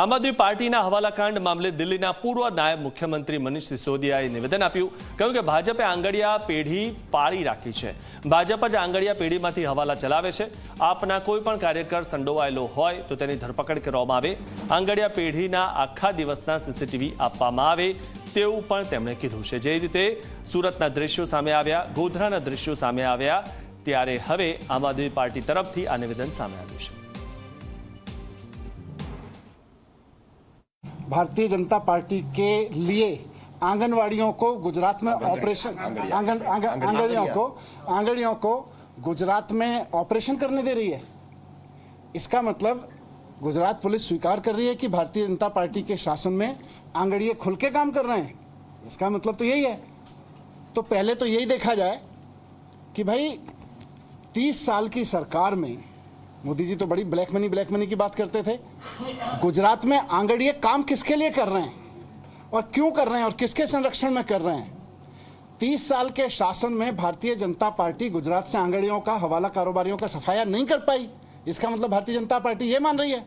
આમ આદમી પાર્ટીના હવાલાકાંડ મામલે દિલ્હીના પૂર્વ નાયબ મુખ્યમંત્રી મનીષ સિસોદિયાએ નિવેદન આપ્યું. કહ્યું કે ભાજપે આંગડિયા પેઢી પાળી રાખી છે. ભાજપ જ આંગડિયા પેઢીમાંથી હવાલા ચલાવે છે. આપના કોઈ પણ કાર્યકર સંડોવાયેલો હોય તો તેની ધરપકડ કરવામાં આવે. આંગડિયા પેઢીના આખા દિવસના સીસીટીવી આપવામાં આવે તેવું પણ તેમણે કીધું છે. જે રીતે સુરતના દ્રશ્યો સામે આવ્યા, ગોધરાના દ્રશ્યો સામે આવ્યા, ત્યારે હવે આમ આદમી પાર્ટી તરફથી આ નિવેદન સામે આવ્યું છે. भारतीय जनता पार्टी के लिए आंगनवाड़ियों को गुजरात में ऑपरेशन आंगड़ियों को गुजरात में ऑपरेशन करने दे रही है. इसका मतलब गुजरात पुलिस स्वीकार कर रही है कि भारतीय जनता पार्टी के शासन में आंगड़िए खुल के काम कर रहे हैं. इसका मतलब तो यही है. तो पहले तो यही देखा जाए कि भाई 30 साल की सरकार में मोदी जी तो बड़ी ब्लैक मनी की बात करते थे. गुजरात में आंगड़िए काम किसके लिए कर रहे हैं और क्यों कर रहे हैं और किसके संरक्षण में कर रहे हैं? 30 साल के शासन में भारतीय जनता पार्टी गुजरात से आंगड़ियों का, हवाला कारोबारियों का सफाया नहीं कर पाई. इसका मतलब भारतीय जनता पार्टी ये मान रही है